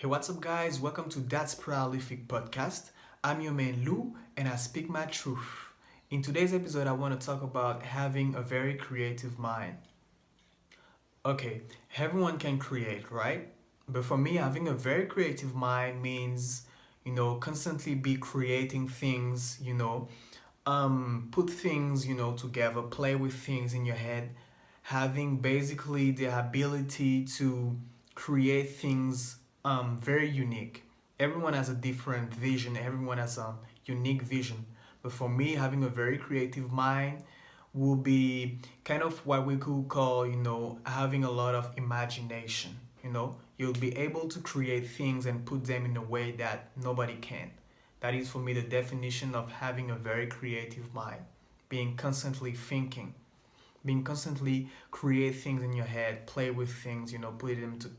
Hey, what's up, guys? Welcome to That's Prolific Podcast. I'm your man Lou, and I speak my truth. In today's episode, I want to talk about having a very creative mind. Okay, everyone can create, right? But for me, having a very creative mind means, constantly be creating things, put things, together, play with things in your head, having basically the ability to create things very unique. Everyone has a different vision, everyone has a unique vision. But for me, having a very creative mind will be kind of what we could call, having a lot of imagination. You'll be able to create things and put them in a way that nobody can. That is for me the definition of having a very creative mind. Being constantly thinking, being constantly create things in your head, play with things,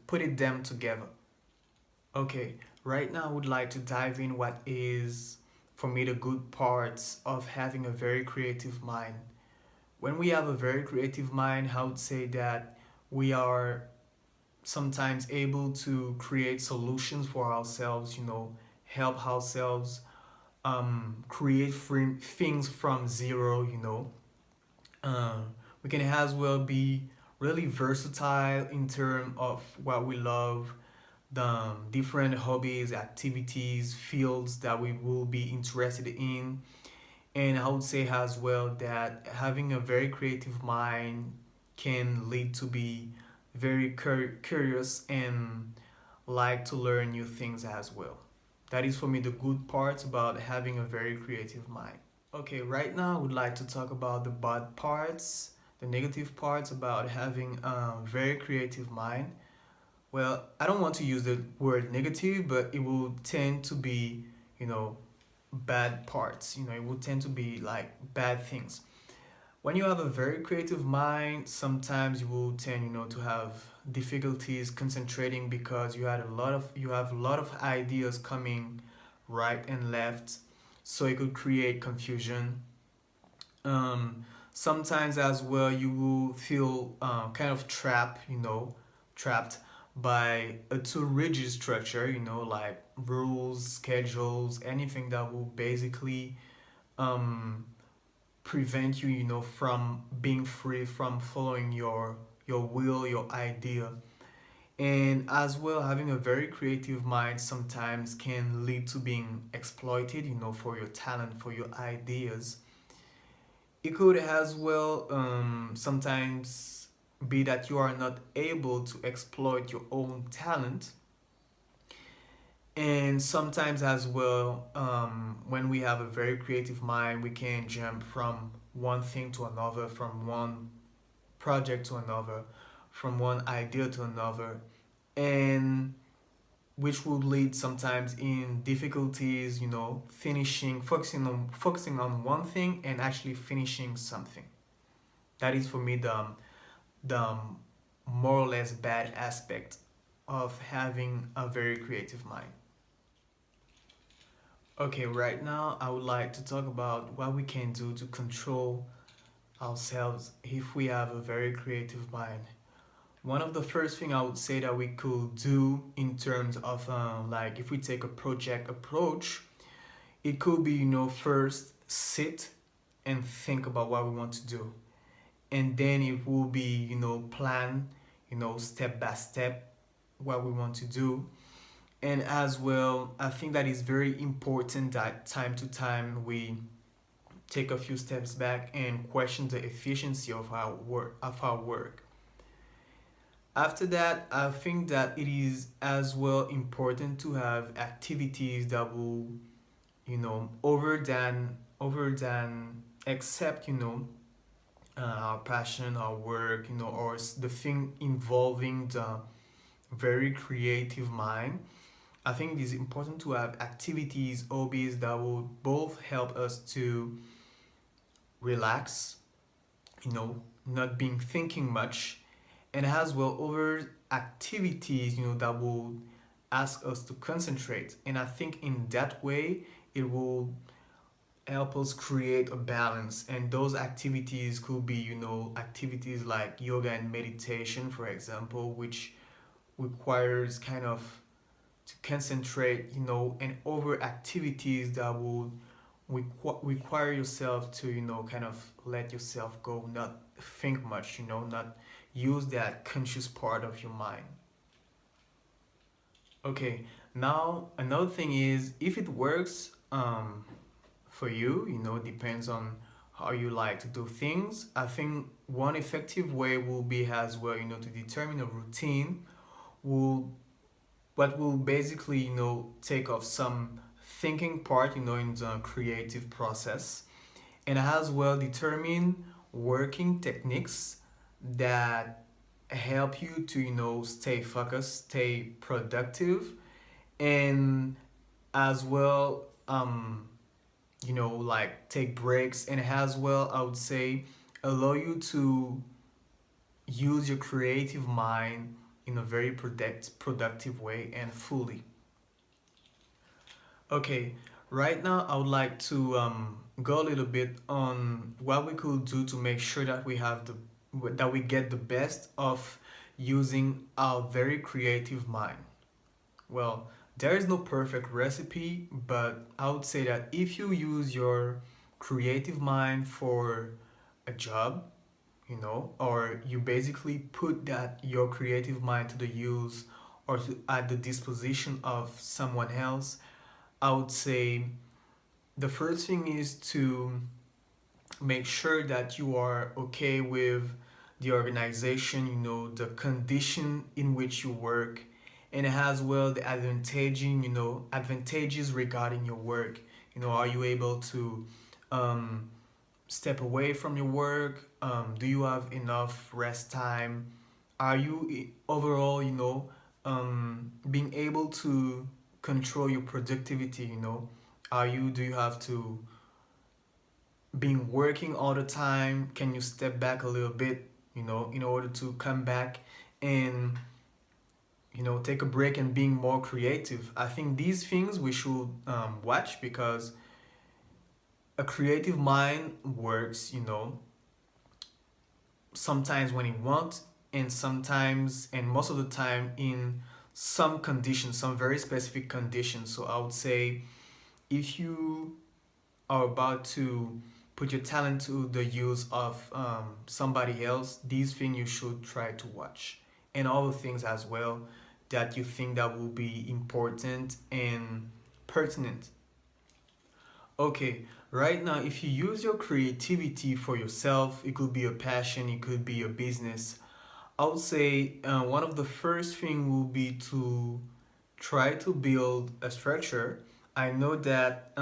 put it them together. Okay, right now I would like to dive in what is for me the good parts of having a very creative mind. When we have a very creative mind, I would say that we are sometimes able to create solutions for ourselves, help ourselves create things from zero, we can as well be really versatile in terms of what we love, the different hobbies, activities, fields that we will be interested in. And I would say as well that having a very creative mind can lead to be very curious and like to learn new things as well. That is for me the good parts about having a very creative mind. Okay, right now I would like to talk about the bad parts, the negative parts about having a very creative mind. Well, I don't want to use the word negative, but it will tend to be, you know, bad parts. It will tend to be like bad things. When you have a very creative mind, sometimes you will tend, to have difficulties concentrating because you have a lot of ideas coming right and left, so it could create confusion. Sometimes as well, you will feel kind of trapped by a too rigid structure, like rules, schedules, anything that will basically um, prevent you, from being free from following your will, your idea. And as well, having a very creative mind sometimes can lead to being exploited, for your talent, for your ideas. It could as well sometimes be that you are not able to exploit your own talent. And sometimes as well, when we have a very creative mind, we can jump from one thing to another, from one project to another, from one idea to another, and which would lead sometimes in difficulties, focusing on one thing and actually finishing something. That is for me the more or less bad aspect of having a very creative mind. Okay, right now I would like to talk about what we can do to control ourselves if we have a very creative mind. One of the first thing I would say that we could do in terms of like if we take a project approach, it could be first sit and think about what we want to do, and then it will be plan, step by step what we want to do. And as well, I think that is very important that time to time we take a few steps back and question the efficiency of our work. After that, I think that it is as well important to have activities that will, over than accept, our passion, our work, or the thing involving the very creative mind. I think it is important to have activities, hobbies that will both help us to relax, not being thinking much, and as well over activities, that will ask us to concentrate. And I think in that way, it will help us create a balance. And those activities could be, activities like yoga and meditation, for example, which requires kind of to concentrate, and over activities that would require yourself to, kind of let yourself go, not think much, not use that conscious part of your mind. Okay, now another thing is if it works for you, depends on how you like to do things. I think one effective way will be as well, to determine a routine will but will basically, take off some thinking part, in the creative process, and as well determine working techniques that help you to, stay focused, stay productive, and as well, like take breaks, and as well, I would say, allow you to use your creative mind in a very productive way and fully. Okay, right now I would like to go a little bit on what we could do to make sure that we get the best of using our very creative mind. Well, there is no perfect recipe, but I would say that if you use your creative mind for a job, or you basically put that your creative mind to the use or at the disposition of someone else, I would say the first thing is to make sure that you are okay with the organization, the condition in which you work, and as well the advantages regarding your work. Are you able to um, step away from your work? Do you have enough rest time? Are you overall, being able to control your productivity? Do you have to being working all the time? Can you step back a little bit, in order to come back and take a break and being more creative? I think these things we should watch, because a creative mind works, sometimes when it wants, and sometimes, and most of the time, in some conditions, some very specific conditions. So I would say if you are about to put your talent to the use of somebody else, these things you should try to watch, and all the things as well that you think that will be important and pertinent. Okay, right now, if you use your creativity for yourself, it could be a passion, it could be a business. I would say one of the first thing will be to try to build a structure. I know that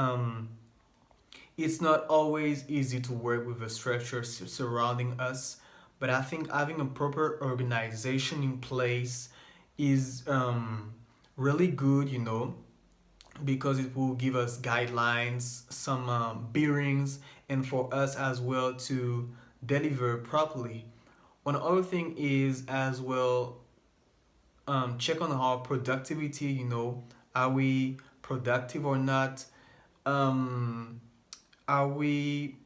it's not always easy to work with a structure surrounding us, but I think having a proper organization in place is really good, because it will give us guidelines, some bearings, and for us as well to deliver properly. One other thing is as well, check on our productivity. Are we productive or not? Um, are we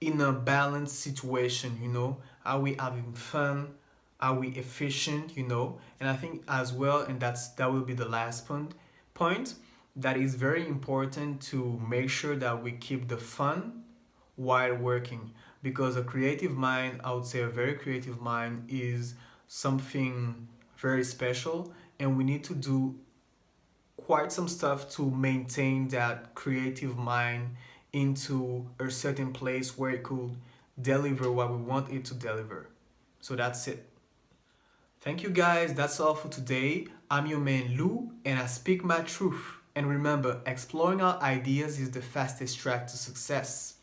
in a balanced situation? Are we having fun? Are we efficient? And I think as well, and that will be the last point, that is very important to make sure that we keep the fun while working, because a creative mind, I would say a very creative mind, is something very special, and we need to do quite some stuff to maintain that creative mind into a certain place where it could deliver what we want it to deliver. So that's it. Thank you guys. That's all for today. I'm your man Lou, and I speak my truth. And remember, exploring our ideas is the fastest track to success.